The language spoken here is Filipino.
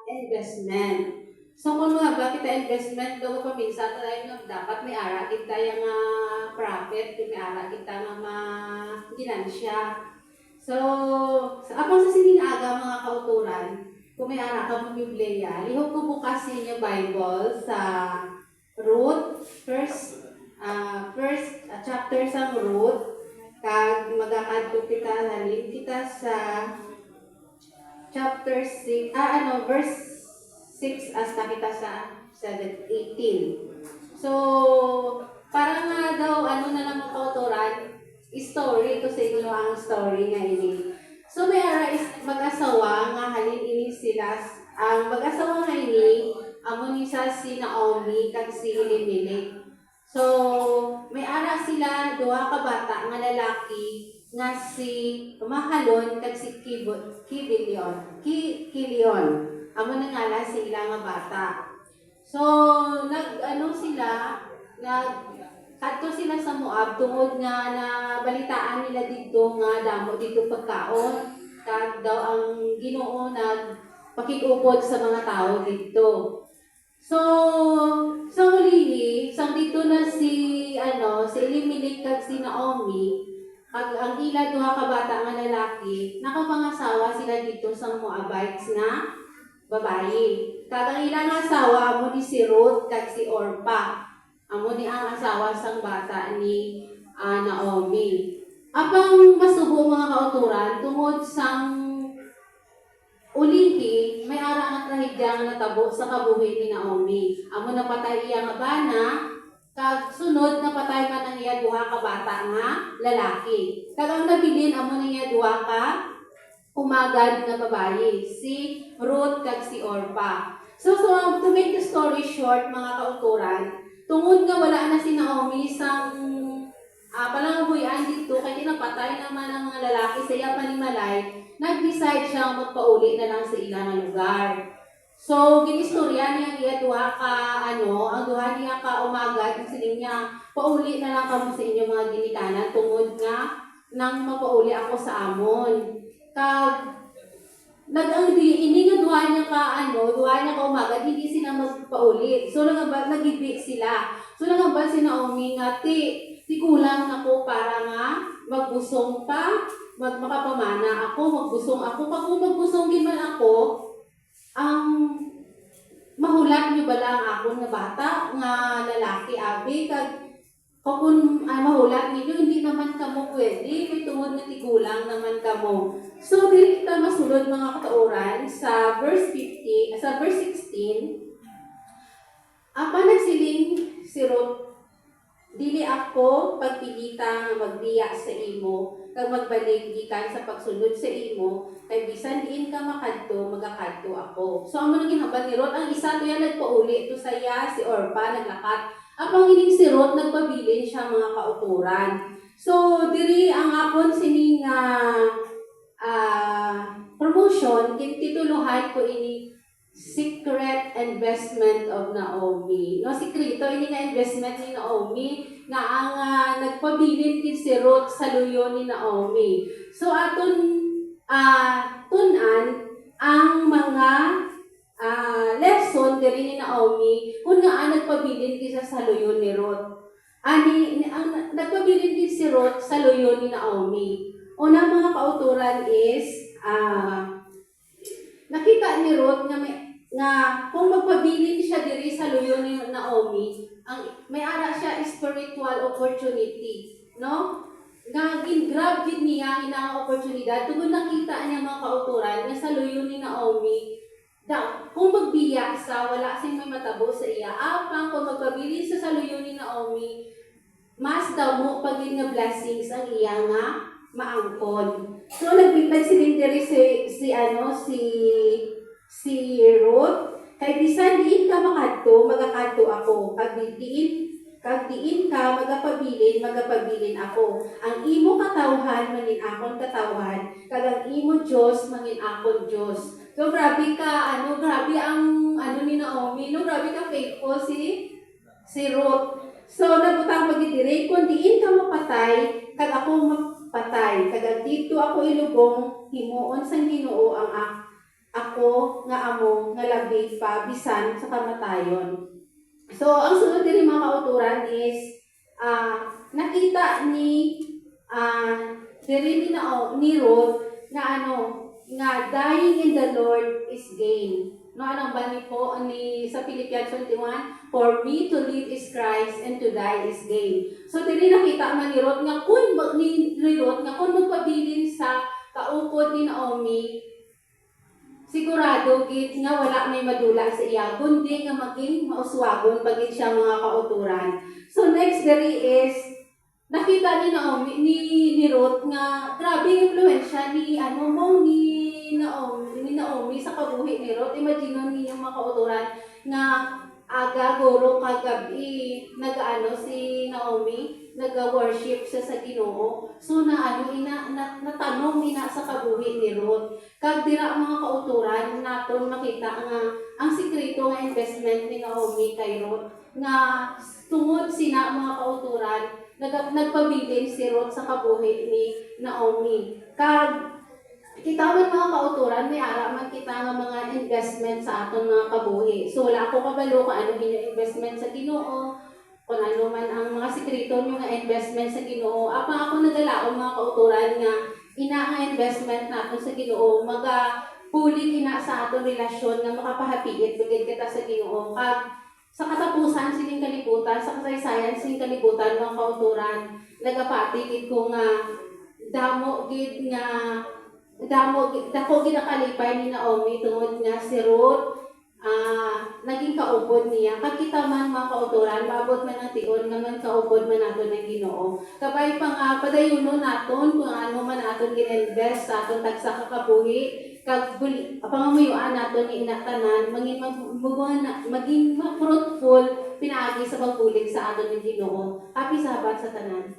investment. So kung nga ba kita investment daw paminsa tayo nga dapat may ara kita yung profit, may ara kita nga ginansya. So, apang sa sininaga mga kauturan, kung may ara ka mo Biblia, lihok ko bukas ninyo Bible sa Ruth, first chapter sa Ruth, kag magakadto kita halin kita sa chapter 6, verse 6 hasta kita sa 18. So, para nga daw, na lang mga kauturan, story, ito sa inyo ang story nga ini. So, may ara is mag-asawa nga halin ini sila, ang mag-asawa nga ini, amo ni sa si Naomi, kag si Elimelech. So, may ara sila, duha ka bata nga lalaki, nga si Mahalon kag si Kilion. Amo na nga sila nga bata. So, kadto sila sa Moab tungod nga na balitaan nila dito nga damo dito pagkaon kag daw ang Ginoo pakikupod sa mga tao dito. So huli, dito na si Elimelech kag si Naomi, kag ang ila duha ka bata nga lalaki, nakapangasawa sila dito sa Moabites nga babayi. Kag ang ilang asawa amo ni si Ruth kag si Orpa. Amo ni ang asawa sang bata ni Naomi. Apang masubo mga kauturan tungod sang ulihi, may ara nga trahedya nga natabo sa kabuhi ni Naomi. Amo napatay iya nga bana, kag sunod napatay man ang iya duha ka bata nga lalaki. Kag ang nabilin amo niya duha ka umagad nga babayi, si Ruth kag si Orpa. So to make the story short mga kauturan, tungod nga wala na si Naomi sang palangabuyan dito, kaya tinapatay naman ang mga lalaki sa iya panimalay, nag-decide siyang magpauli na lang sa ilang lugar. So, ginistorya niya iya duha ka ang duha niya ka umagad siling niya, pauli na lang kamo sa inyong mga ginikanan tungod nga nang mapauli ako sa amon. Kag ini nga duha niya ka umagad, hindi sila magpauli. So, nagibig sila. So, nangabal si Naomi nga, ti kulang ako para nga magbusong pa, makapamana ako, magbusong ako. Pag magbusong man ako, ang mahulat niyo ba lang ako nga bata, nga lalaki, abi, kag kung mahulat ninyo, hindi naman kamo pwede, may tungod nga tigulang naman kamo. So, dili kita masulod mga katauran sa verse 16, apa nagsiling si Ruth, dili ako pagpilita nga magbiya sa imo, kag magbalik gikan sa pagsunod sa imo, kay bisan diin ka makadto, magakadto ako. So, amo nang ginhabag ni Ruth, ang isa to yan nagpauli, to saya si Orpa naglakat. Apang ining si Ruth, nagpabilin siya mga kauturan. So, diri ang akon sining promotion, tituluhan ko ini Secret Investment of Naomi. No, sikrito ini nga investment ni Naomi nga ang nagpabilin kit si Ruth sa luyo ni Naomi. So, aton tunan ang mga lesson diri ni Naomi kung nga nagpabilin kisa sa luyo ni Ruth. Ang nagpabilin din si Ruth sa luyo ni Naomi. Una mga kauturan is nakita ni Ruth nga kung magpabilin siya diri sa luyo ni Naomi, may ara siya spiritual opportunity, no? Nga grab gid niya ina oportunidad tungod nakita niya mga kauturan nga sa luyo ni Naomi kung magbiya sa wala sing may matabo sa iya, apang kung magpabilin sa luyo ni Naomi, mas damo pagin nga blessings ang iya nga maangkon. So nagsiling diri si Ruth, kay bisan diin ka makadto, magakadto ako. Kag diin ka magapabilin ako. Ang imo katawhan mangin akon katawhan, kag ang imo Dios mangin akon Dios. So grabe ka, grabe ang ni Naomi, no, grabe ka faithful si Ruth. So nabutang pagidiri, kung diin ka mapatay, kag ako mapatay, kag dito ako ilubong, himuon sang Ginoo ako nga amo nga labi pa bisan sa kamatayon. So ang sunod diri mga kauturan is nakita ni diri ni Ruth nga nga dying in the Lord is gain. No, anong bani po sa Philippians 21, for me to live is Christ and to die is gain. So diri nakita man ni Ruth nga kung magpabilin sa kaupod ni Naomi, sigurado gid nga wala may madula sa iya kundi nga maging mauswagon pagid siya mga kauturan. So next diri is nakita ni Naomi ni Ruth nga grabe yung influensya ni Naomi sa kabuhi ni Ruth. Imagine ninyo mga kauturan nga aga guro kagabi si Naomi nag-worship siya sa Ginoo. So natanong ina sa kabuhi ni Ruth. Kag dira mga kauturan naton makita nga ang sikreto nga investment ni Naomi kay Ruth nga tungod sina mga kauturan nagpabilin si Ruth sa kabuhi ni Naomi. Kag kita man mga kauturan, may ara man kita nga mga investment sa aton mga kabuhi. So wala ako kabalo kung ano yung investment sa Ginoo, kung ano man ang mga sikreto nyo nga investment sa Ginoo. Ako nagalaon mga kauturan nga ina nga investment natin sa Ginoo, magapulig ina sa aton relasyon nga makapahapiit bigid kita sa Ginoo. Kag sa katapusan sining kalibutan, sa kasaysayan sining kalibutan mga kauturan, nagapatigid ko nga dako gid nakalipay ni Naomi tungod nga si Ruth naging kaupod niya. Kakita man mga kauturan, maabot man ang tion nga man kaupod man naton ng Ginoo. Kabay pa nga padayunon naton kung ano man naton gininvest sa aton tagsa ka kabuhi, kag pangamuyuan naton ni inatanan maging fruitful pinaagi sa pagbulig sa aton ng Ginoo. Happy Sabat sa tanan.